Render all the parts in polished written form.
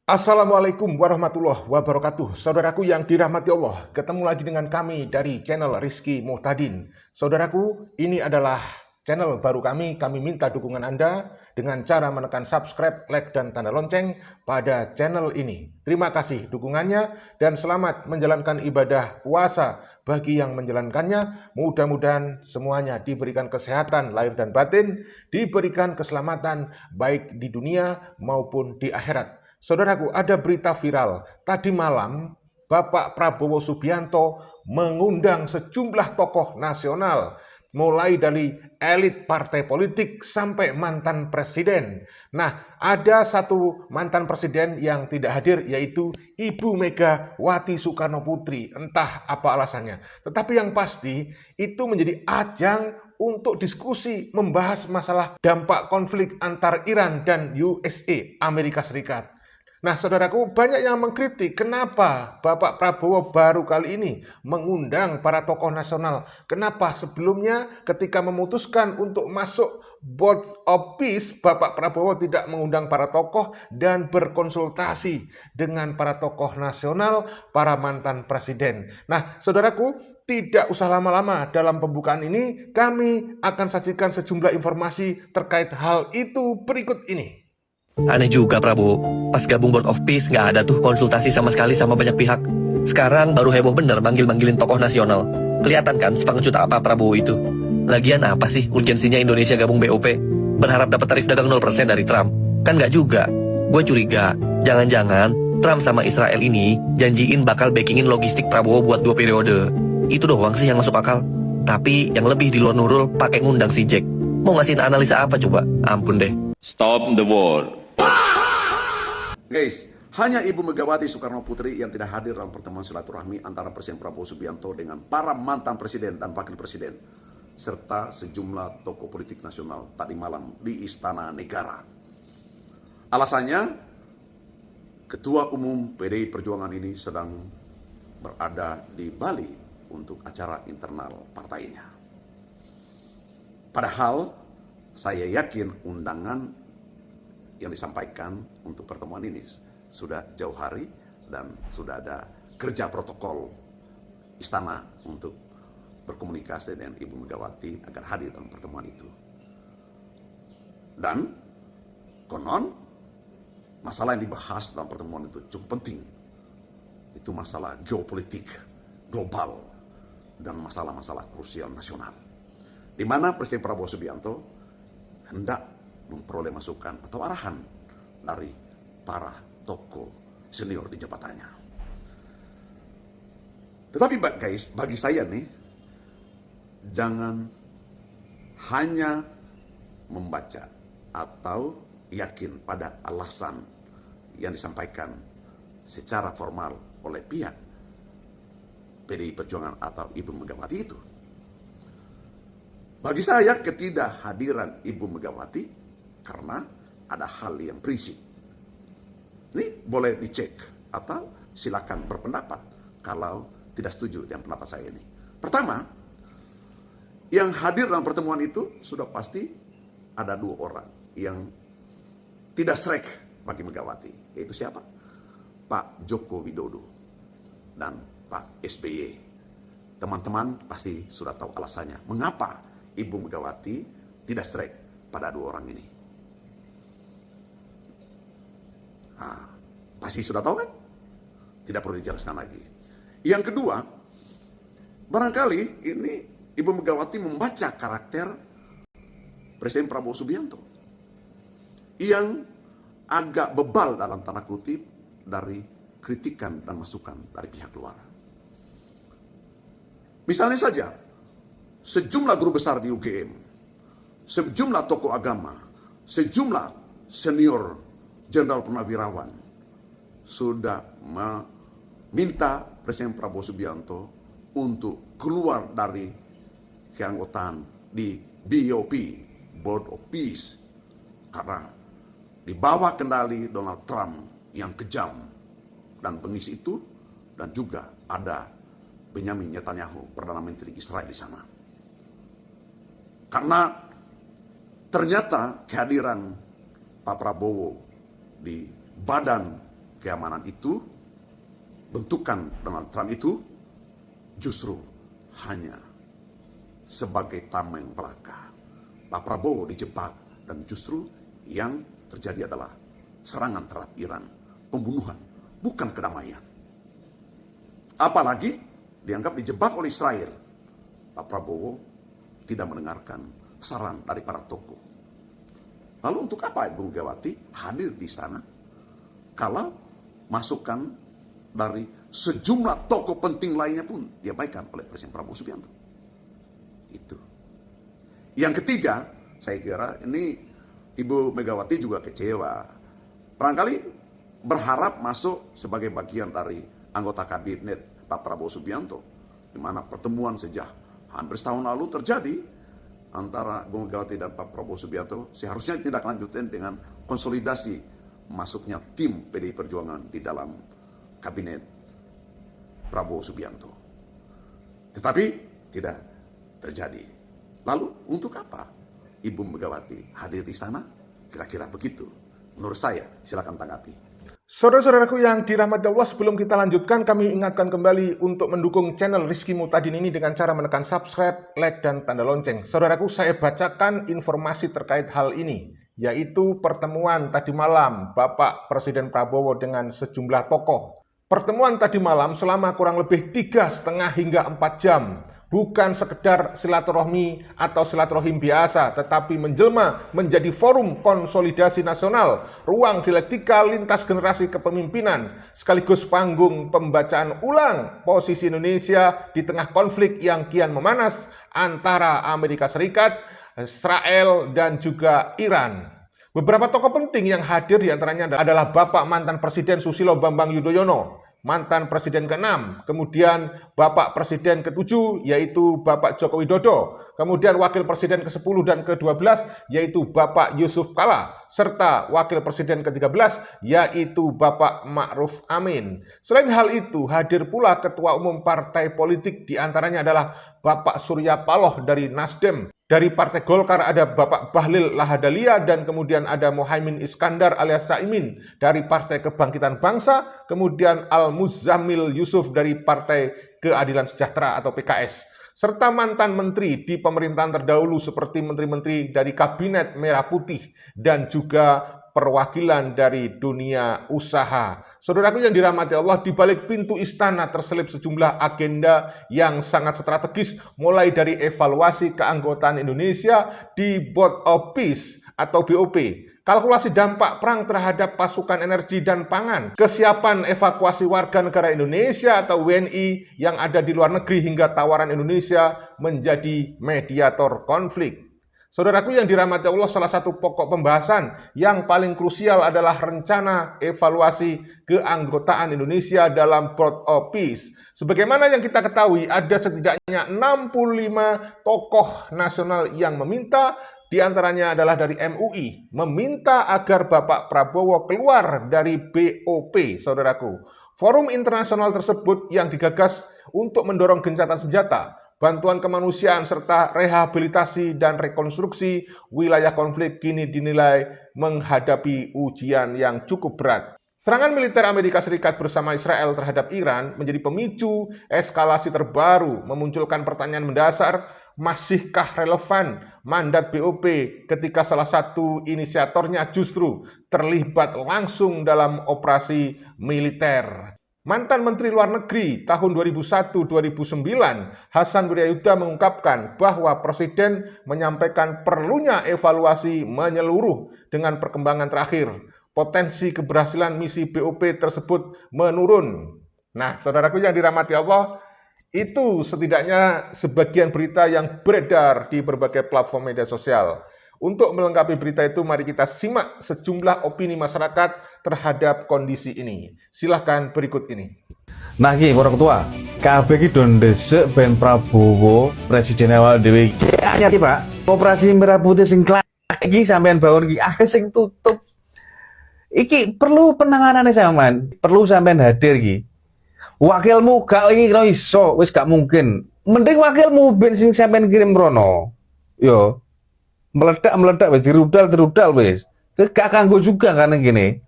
Assalamualaikum warahmatullahi wabarakatuh. Saudaraku yang dirahmati Allah, ketemu lagi dengan kami dari channel Rizky Muhtadin. Saudaraku, ini adalah channel baru kami. Kami minta dukungan Anda dengan cara menekan subscribe, like, dan tanda lonceng pada channel ini. Terima kasih dukungannya dan selamat menjalankan ibadah puasa bagi yang menjalankannya. Mudah-mudahan semuanya diberikan kesehatan lahir dan batin, diberikan keselamatan baik di dunia maupun di akhirat. Saudaraku, ada berita viral. Tadi malam, Bapak Prabowo Subianto mengundang sejumlah tokoh nasional, mulai dari elit partai politik sampai mantan presiden. Nah, ada satu mantan presiden yang tidak hadir, yaitu Ibu Megawati Soekarno Putri. Entah apa alasannya. Tetapi yang pasti, itu menjadi ajang untuk diskusi membahas masalah dampak konflik antar Iran dan USA, Amerika Serikat. Nah, saudaraku, banyak yang mengkritik kenapa Bapak Prabowo baru kali ini mengundang para tokoh nasional. Kenapa sebelumnya ketika memutuskan untuk masuk Board of Peace, Bapak Prabowo tidak mengundang para tokoh dan berkonsultasi dengan para tokoh nasional, para mantan presiden. Nah, saudaraku, tidak usah lama-lama dalam pembukaan ini, kami akan sajikan sejumlah informasi terkait hal itu berikut ini. Aneh juga Prabowo, pas gabung Board of Peace nggak ada tuh konsultasi sama sekali sama banyak pihak. Sekarang baru heboh bener manggil-manggilin tokoh nasional. Kelihatan kan sepengecut apa Prabowo itu. Lagian apa sih urgensinya Indonesia gabung BOP? Berharap dapat tarif dagang 0% dari Trump? Kan nggak juga. Gue curiga, jangan-jangan Trump sama Israel ini janjiin bakal backingin logistik Prabowo buat 2 periode. Itu doang sih yang masuk akal. Tapi yang lebih di luar nurul pakai ngundang si Jack. Mau ngasihin analisa apa coba? Ampun deh. Stop the war. Guys, hanya Ibu Megawati Soekarno Putri yang tidak hadir dalam pertemuan silaturahmi antara Presiden Prabowo Subianto dengan para mantan presiden dan wakil presiden, serta sejumlah tokoh politik nasional tadi malam di Istana Negara. Alasannya, Ketua Umum PDI Perjuangan ini sedang berada di Bali untuk acara internal partainya. Padahal, saya yakin undangan yang disampaikan untuk pertemuan ini sudah jauh hari dan sudah ada kerja protokol istana untuk berkomunikasi dengan Ibu Megawati agar hadir dalam pertemuan itu. Dan konon masalah yang dibahas dalam pertemuan itu cukup penting. Itu masalah geopolitik global dan masalah-masalah krusial nasional, di mana Presiden Prabowo Subianto hendak memperoleh masukan atau arahan dari para tokoh senior di jabatannya. Tetapi guys, bagi saya nih, jangan hanya membaca atau yakin pada alasan yang disampaikan secara formal oleh pihak PDI Perjuangan atau Ibu Megawati itu. Bagi saya, ketidakhadiran Ibu Megawati karena ada hal yang prinsip. Ini boleh dicek atau silakan berpendapat kalau tidak setuju dengan pendapat saya ini. Pertama, yang hadir dalam pertemuan itu sudah pasti ada 2 orang yang tidak srek bagi Megawati. Yaitu siapa? Pak Joko Widodo dan Pak SBY. Teman-teman pasti sudah tahu alasannya. Mengapa Ibu Megawati tidak srek pada 2 orang ini? Nah, pasti sudah tahu kan? Tidak perlu dijelaskan lagi. Yang kedua, barangkali ini Ibu Megawati membaca karakter Presiden Prabowo Subianto yang agak bebal dalam tanda kutip dari kritikan dan masukan dari pihak luar. Misalnya saja, sejumlah guru besar di UGM, sejumlah tokoh agama, sejumlah senior Jenderal Purnawirawan sudah meminta Presiden Prabowo Subianto untuk keluar dari keanggotaan di BOP, Board of Peace, karena di bawah kendali Donald Trump yang kejam dan bengis itu, dan juga ada Benyamin Netanyahu, Perdana Menteri Israel di sana. Karena ternyata kehadiran Pak Prabowo di Badan keamanan itu, bentukan Donald Trump itu justru hanya sebagai tameng belaka. Pak Prabowo dijebak dan justru yang terjadi adalah serangan terhadap Iran, pembunuhan, bukan kedamaian. Apalagi dianggap dijebak oleh Israel. Pak Prabowo tidak mendengarkan saran dari para tokoh. Lalu untuk apa Ibu Megawati hadir di sana kalau masukan dari sejumlah tokoh penting lainnya pun diabaikan oleh Presiden Prabowo Subianto? Itu. Yang ketiga, saya kira ini Ibu Megawati juga kecewa. Barangkali berharap masuk sebagai bagian dari anggota kabinet Pak Prabowo Subianto, di mana pertemuan sejak hampir setahun lalu terjadi antara Ibu Megawati dan Pak Prabowo Subianto seharusnya tidak lanjutin dengan konsolidasi masuknya tim PDI Perjuangan di dalam kabinet Prabowo Subianto. Tetapi tidak terjadi. Lalu untuk apa Ibu Megawati hadir di sana? Kira-kira begitu. Menurut saya, silakan tanggapi. Saudara-saudaraku yang dirahmati Allah, sebelum kita lanjutkan, kami ingatkan kembali untuk mendukung channel Rizky Muhtadin ini dengan cara menekan subscribe, like, dan tanda lonceng. Saudaraku, saya bacakan informasi terkait hal ini, yaitu pertemuan tadi malam Bapak Presiden Prabowo dengan sejumlah tokoh. Pertemuan tadi malam selama kurang lebih 3,5 hingga 4 jam. Bukan sekedar silaturahmi atau silaturahim biasa, tetapi menjelma menjadi forum konsolidasi nasional, ruang dialektika lintas generasi kepemimpinan, sekaligus panggung pembacaan ulang posisi Indonesia di tengah konflik yang kian memanas antara Amerika Serikat, Israel, dan juga Iran. Beberapa tokoh penting yang hadir diantaranya adalah Bapak mantan Presiden Susilo Bambang Yudhoyono, mantan Presiden ke-6, kemudian Bapak Presiden ke-7 yaitu Bapak Joko Widodo, kemudian Wakil Presiden ke-10 dan ke-12 yaitu Bapak Yusuf Kala, serta Wakil Presiden ke-13 yaitu Bapak Ma'ruf Amin. Selain hal itu, hadir pula Ketua Umum Partai Politik, diantaranya adalah Bapak Surya Paloh dari Nasdem. Dari Partai Golkar ada Bapak Bahlil Lahadalia, dan kemudian ada Muhaimin Iskandar alias Caimin dari Partai Kebangkitan Bangsa, kemudian Al-Muzammil Yusuf dari Partai Keadilan Sejahtera atau PKS, serta mantan menteri di pemerintahan terdahulu seperti menteri-menteri dari Kabinet Merah Putih dan juga perwakilan dari dunia usaha. Saudaraku yang dirahmati Allah, di balik pintu istana terselip sejumlah agenda yang sangat strategis, mulai dari evaluasi keanggotaan Indonesia di Board of Peace atau BOP, kalkulasi dampak perang terhadap pasukan energi dan pangan, kesiapan evakuasi warga negara Indonesia atau WNI yang ada di luar negeri, hingga tawaran Indonesia menjadi mediator konflik. Saudaraku yang dirahmati Allah, salah satu pokok pembahasan yang paling krusial adalah rencana evaluasi keanggotaan Indonesia dalam Board of Peace. Sebagaimana yang kita ketahui, ada setidaknya 65 tokoh nasional yang meminta, diantaranya adalah dari MUI, meminta agar Bapak Prabowo keluar dari BOP, saudaraku. Forum internasional tersebut yang digagas untuk mendorong gencatan senjata, bantuan kemanusiaan, serta rehabilitasi dan rekonstruksi wilayah konflik kini dinilai menghadapi ujian yang cukup berat. Serangan militer Amerika Serikat bersama Israel terhadap Iran menjadi pemicu eskalasi terbaru, memunculkan pertanyaan mendasar, masihkah relevan mandat BOP ketika salah satu inisiatornya justru terlibat langsung dalam operasi militer? Mantan Menteri Luar Negeri tahun 2001-2009, Hasan Wirayuda mengungkapkan bahwa Presiden menyampaikan perlunya evaluasi menyeluruh dengan perkembangan terakhir. Potensi keberhasilan misi BOP tersebut menurun. Nah, saudaraku yang dirahmati Allah, itu setidaknya sebagian berita yang beredar di berbagai platform media sosial. Untuk melengkapi berita itu, mari kita simak sejumlah opini masyarakat terhadap kondisi ini. Silahkan berikut ini. Nah, ki para ketua, kabeh ki do ndesek ben Prabowo presiden awal dhewe iki. Anyar ki, Pak. Operasi Merah Putih sing klak iki sampean bangun ki akeh sing tutup. Iki perlu penanganane sampean, perlu sampean hadir ki. Wakilmu gak iki kira iso, wis gak mungkin. Mending wakilmu ben sing sampean kirim rono. Yo. Meledak wis dirudal wis. Gak kanggo juga kan gini.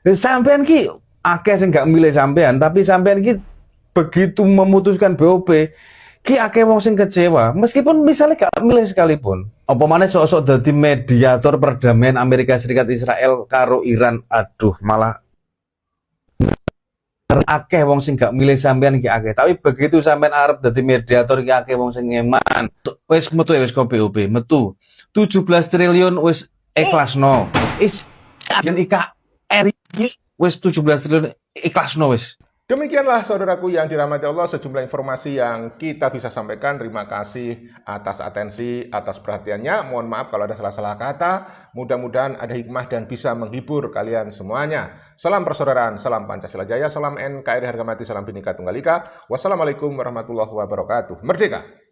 Sampean ki akeh sing gak milih sampean, tapi sampean ki begitu memutuskan BOP, ki akeh wong sing kecewa, meskipun misalnya gak milih sekalipun. Apa maneh sok-sok dadi mediator perdamaian Amerika Serikat Israel karo Iran, aduh malah akeh wong sing gak milih sampean ki akeh. Tapi begitu sampean arep dadi mediator ki akeh wong sing ngeman. Wis metu ya wis kok BOP, metu. 17 triliun wis ikhlasno. Yen IKR iki wis 17 triliun ikhlasno wis. Demikianlah saudaraku yang dirahmati Allah, sejumlah informasi yang kita bisa sampaikan. Terima kasih atas atensi, atas perhatiannya. Mohon maaf kalau ada salah-salah kata. Mudah-mudahan ada hikmah dan bisa menghibur kalian semuanya. Salam persaudaraan, salam Pancasila Jaya, salam NKRI harga mati, salam Bhinneka Tunggal Ika. Wassalamualaikum warahmatullahi wabarakatuh. Merdeka!